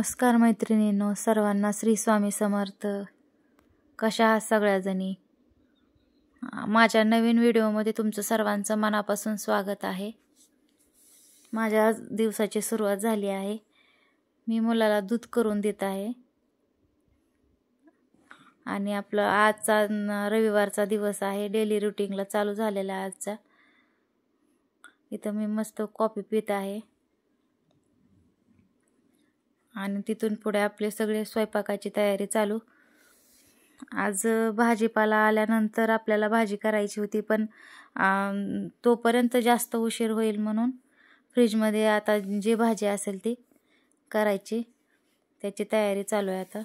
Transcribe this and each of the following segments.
नमस्कार मैत्रिणींनो, सर्वांना श्री स्वामी समर्थ. कशा आहात सगळ्याजणी? माझ्या नवीन व्हिडिओमध्ये तुमचं सर्वांचं मनापासून स्वागत आहे. माझ्या दिवसाची सुरुवात झाली आहे. मी मुलाला दूध करून देत आहे आणि आपलं आजचा रविवारचा दिवस आहे. डेली रुटीनला चालू झालेला आहे आजचा. इथं मी मस्त कॉफी पित आहे आणि तिथून पुढे आपले सगळे स्वयंपाकाची तयारी चालू. आज भाजीपाला आल्यानंतर आपल्याला भाजी करायची होती, पण तोपर्यंत जास्त उशीर होईल म्हणून फ्रीजमध्ये आता जी भाजी असेल ती करायची, त्याची तयारी चालू आहे आता.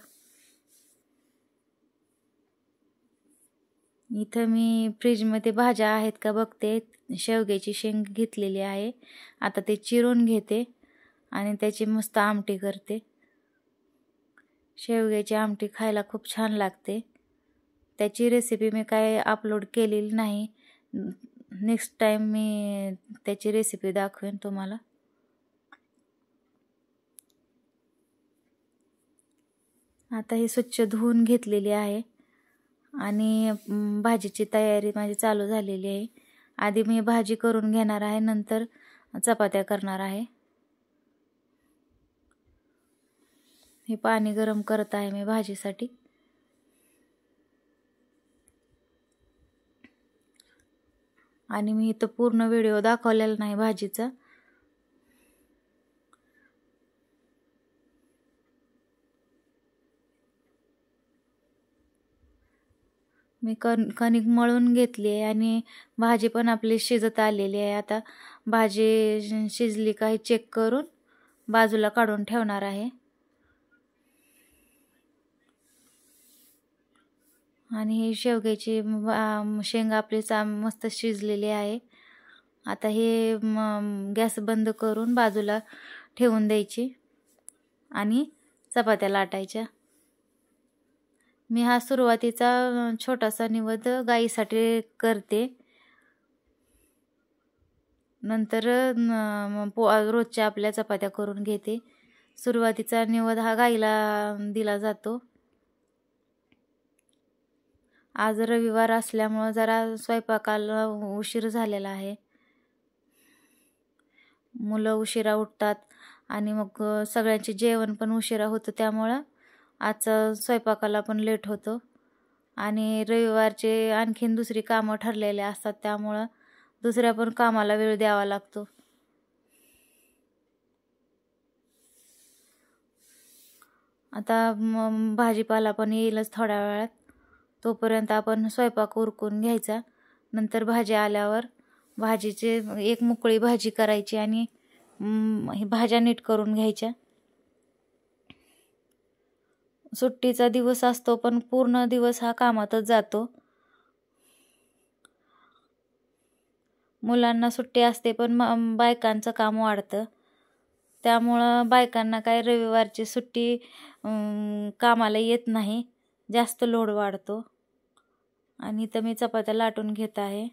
इथं मी फ्रीजमध्ये भाज्या आहेत का बघते. शेवग्याची शेंग घेतलेली आहे, आता ते चिरून घेते आणि त्याची मस्त आमटी करते. शेवग्याची आमटी खायला खूप छान लागते. त्याची रेसिपी मी काय अपलोड केलेली नाही. नेक्स्ट टाइम मी त्याची रेसिपी दाखवेन तुम्हाला. आता ही स्वच्छ धुवून घेतलेली आहे आणि भाजीची तयारी माझी चालू झालेली आहे. आधी मी भाजी करून घेणार आहे, नंतर चपात्या करणार आहे. हे पाणी गरम करत आहे मी भाजीसाठी. आणि मी इथं पूर्ण व्हिडिओ दाखवलेला नाही भाजीचा. मी कणिक मळून घेतली आहे आणि भाजी पण आपली शिजत आलेली आहे. आता भाजी शिजली का हे चेक करून बाजूला काढून ठेवणार आहे. आणि ही शेवग्याची शेंग आपली मस्त शिजलेली आहे. आता हे गॅस बंद करून बाजूला ठेवून द्यायची आणि चपात्या लाटायच्या. मी हा सुरुवातीचा छोटासा निवेद गाईसाठी करते. नंतर रोजच्या आपल्या चपात्या करून घेते. सुरुवातीचा निवेद हा गाईला दिला जातो. आज रविवार असल्यामुळं जरा स्वयंपाकाला उशीर झालेला आहे. मुलं उशिरा उठतात आणि मग सगळ्यांचे जेवण पण उशिरा होतं, त्यामुळं आजचं स्वयंपाकाला पण लेट होतो. आणि रविवारचे आणखीन दुसरी कामं ठरलेले असतात, त्यामुळं दुसऱ्या पण कामाला वेळ द्यावा लागतो. आता भाजीपाला पण येईलच थोड्या वेळात, तोपर्यंत आपण स्वयंपाक उरकून घ्यायचा. नंतर भाजी आल्यावर भाजीचे एक मोकळी भाजी करायची आणि भाज्या नीट करून घ्यायच्या. सुट्टीचा दिवस असतो, पण पूर्ण दिवस हा कामातच जातो. मुलांना सुट्टी असते, पण बायकांचं काम वाढतं. त्यामुळं बायकांना काय रविवारची सुट्टी कामाला येत नाही, जास्त लोड वाढतो. आणि इथं मी चपात्या लाटून घेत आहे.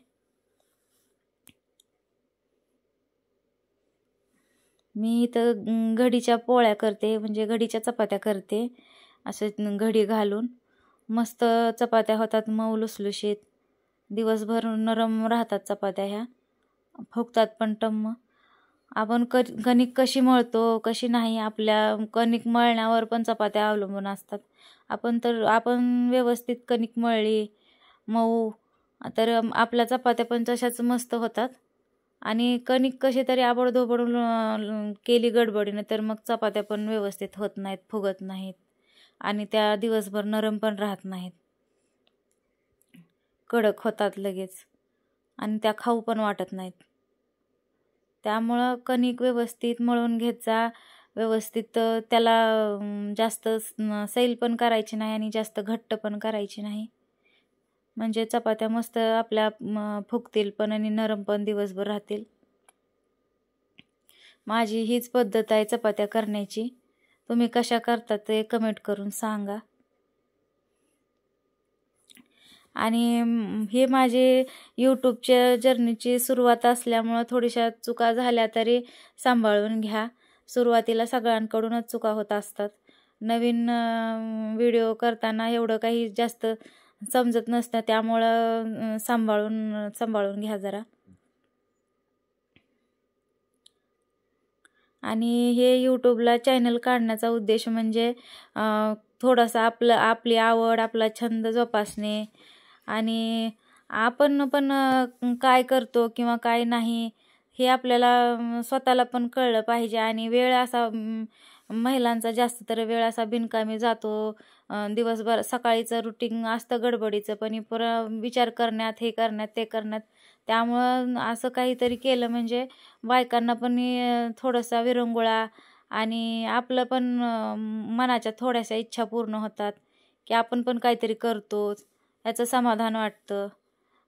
मी इथं घडीच्या पोळ्या करते, म्हणजे घडीच्या चपात्या करते. असे घडी घालून मस्त चपात्या होतात, मऊ लुसलुशीत. दिवसभर नरम राहतात चपात्या ह्या, फुगतात पण टम्म. आपण कणिक कशी मळतो कशी नाही, आपल्या कणिक मळण्यावर पण चपात्या अवलंबून असतात. आपण व्यवस्थित कणिक मळली मऊ तर आपल्या चपात्या पण तशाच मस्त होतात. आणि कणिक कशी तरी आबडधोबडून केली गडबडीनं तर मग चपात्या पण व्यवस्थित होत नाहीत, फुगत नाहीत आणि त्या दिवसभर नरम पण राहत नाहीत, कडक होतात लगेच आणि त्या खाऊ पण वाटत नाहीत. त्यामुळं कणिक व्यवस्थित मळून घ्यायचा. व्यवस्थित त्याला जास्त सैल पण करायची नाही आणि जास्त घट्ट पण करायची नाही, म्हणजे चपात्या मस्त आपल्या फुगतील पण आणि नरम पण दिवसभर राहतील. माझी हीच पद्धत आहे चपात्या करण्याची. तुम्ही कशा करतात ते कमेंट करून सांगा. आणि हे माझे यूट्यूबच्या जर्नीची सुरुवात असल्यामुळं थोड्याशा चुका झाल्या तरी सांभाळून घ्या. सुरुवातीला सगळ्यांकडूनच चुका होत असतात. नवीन व्हिडिओ करताना एवढं काही जास्त समजत नसतं, त्यामुळं सांभाळून घ्या जरा. आणि हे यूट्यूबला चॅनल काढण्याचा उद्देश म्हणजे थोडासा आपली आवड, आपला छंद जोपासणे आणि आपण पण काय करतो किंवा काय नाही हे आपल्याला स्वतःला पण कळलं पाहिजे. आणि वेळ असा महिलांचा जास्त तर वेळ असा बिनकामी जातो. दिवसभर सकाळीचं रुटीन असतं गडबडीचं, पण विचार करण्यात, हे करण्यात, ते करण्यात. त्यामुळं असं काहीतरी केलं म्हणजे बायकांना पण थोडासा विरंगुळा आणि आपलं पण मनाच्या थोड्याशा इच्छा पूर्ण होतात की आपण पण काहीतरी करतोच, याचं समाधान वाटतं.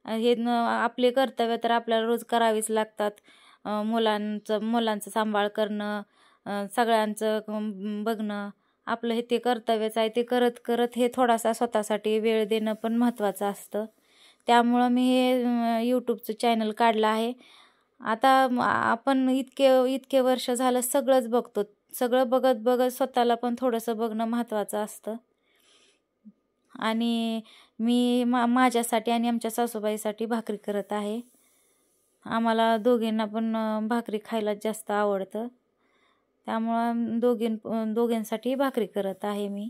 हे आपले कर्तव्य तर आपल्याला रोज करावीच लागतात. मुलांचं सांभाळ करणं, सगळ्यांचं बघणं, आपलं हे ते कर्तव्यच आहे. ते करत करत हे थोडासा स्वतःसाठी वेळ देणं पण महत्त्वाचं असतं. त्यामुळं मी हे यूट्यूबचं चॅनल काढलं आहे. आता आपण इतके वर्ष झालं सगळंच बघतो. सगळं बघत बघत स्वतःला पण थोडंसं बघणं महत्त्वाचं असतं. आणि मी माझ्यासाठी आणि आमच्या सासूबाईसाठी भाकरी करत आहे. आम्हाला दोघींना पण भाकरी खायला जास्त आवडतं, त्यामुळं दोघींसाठी भाकरी करत आहे मी.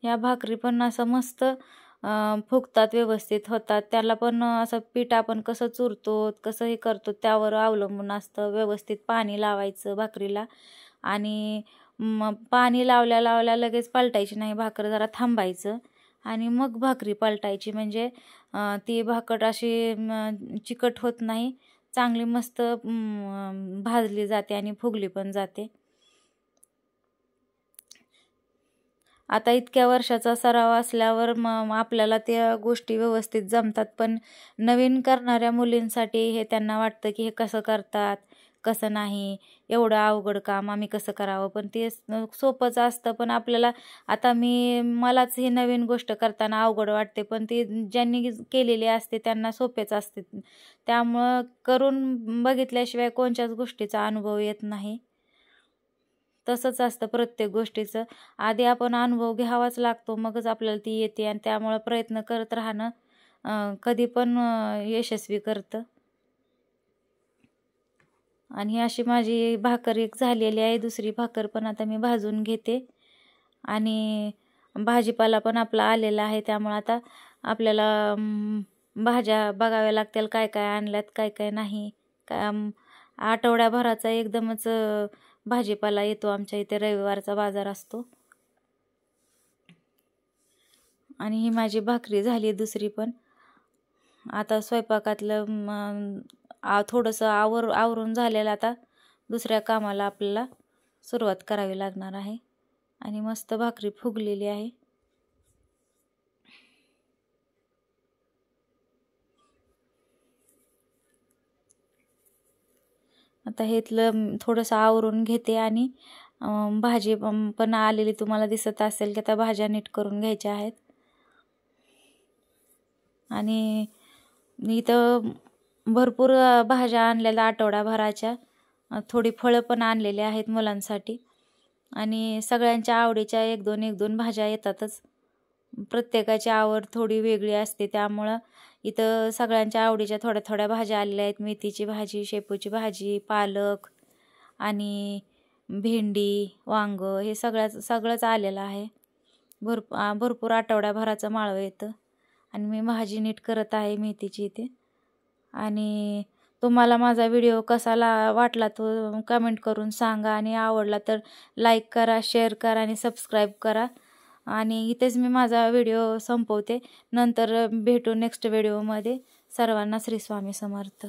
या भाकरी पण असं मस्त फुगतात, व्यवस्थित होतात. त्याला पण असं पीठ आपण कसं चुरतो, कसं हे करतो त्यावर अवलंबून असतं. व्यवस्थित पाणी लावायचं भाकरीला आणि पाणी लावल्या लगेच पलटायची नाही भाकर, जरा थांबायचं आणि मग भाकरी पलटायची. म्हणजे ती भाकर अशी चिकट होत नाही, चांगली मस्त भाजली जाते आणि फुगली पण जाते. आता इतक्या वर्षाचा सराव असल्यावर आपल्याला त्या गोष्टी व्यवस्थित जमतात. पण नवीन करणाऱ्या मुलींसाठी हे त्यांना वाटतं की हे कसं करतात, कसं नाही, एवढं अवघड काम आम्ही कसं करावं. पण ते सोपंच असतं. पण आपल्याला आता मलाच ही नवीन गोष्ट करताना अवघड वाटते, पण ती ज्यांनी केलेली असते त्यांना सोपेच असते. त्यामुळं करून बघितल्याशिवाय कोणत्याच गोष्टीचा अनुभव येत नाही. तसंच असतं प्रत्येक गोष्टीचं. आधी आपण अनुभव घ्यावाच लागतो, मगच आपल्याला ती येते. आणि त्यामुळं प्रयत्न करत राहणं कधी पण यशस्वी करतं. आणि अशी माझी भाकर एक झालेली आहे. दुसरी भाकर पण आता मी भाजून घेते. आणि भाजीपाला पण आपला आलेला आहे, त्यामुळं आता आपल्याला भाज्या बघाव्या लागतील, काय काय आणल्यात, काय काय नाही. आठवड्याभराचा एकदमच भाजीपाला येतो. आमच्या इथे रविवारचा बाजार असतो. आणि ही माझी भाकरी झाली दुसरी पण. आता स्वयंपाकातलं थोडंसं आवरून झालेलं, आता दुसऱ्या कामाला आपल्याला सुरुवात करावी लागणार आहे. आणि मस्त भाकरी फुगलेली आहे. आता हेतलं थोडंसं आवरून घेते आणि भाजी पण आलेली तुम्हाला दिसत असेल की आता भाज्या नीट करून घ्यायच्या आहेत. आणि इथं भरपूर भाज्या आणलेल्या आठवड्याभराच्या. थोडी फळं पण आणलेली आहेत मुलांसाठी. आणि सगळ्यांच्या आवडीच्या एक दोन भाज्या येतातच. प्रत्येकाची आवड थोडी वेगळी असते, त्यामुळं इथं सगळ्यांच्या आवडीच्या थोड्या थोड्या भाज्या आलेल्या आहेत. मेथीची भाजी, शेपूची भाजी, पालक आणि भेंडी, वांगं हे सगळंच आलेलं आहे. भरपूर आठवड्याभराचं माळवं येतं. आणि मी भाजी नीट करत आहे मेथीची इथे. आणि तुम्हाला माझा व्हिडिओ कसा वाटला तो कमेंट करून सांगा. आणि आवडला तर लाईक करा, शेअर करा आणि सबस्क्राईब करा. आणि इथेच मी माझा व्हिडिओ संपवते. नंतर भेटू नेक्स्ट व्हिडिओमध्ये. सर्वांना श्री स्वामी समर्थ.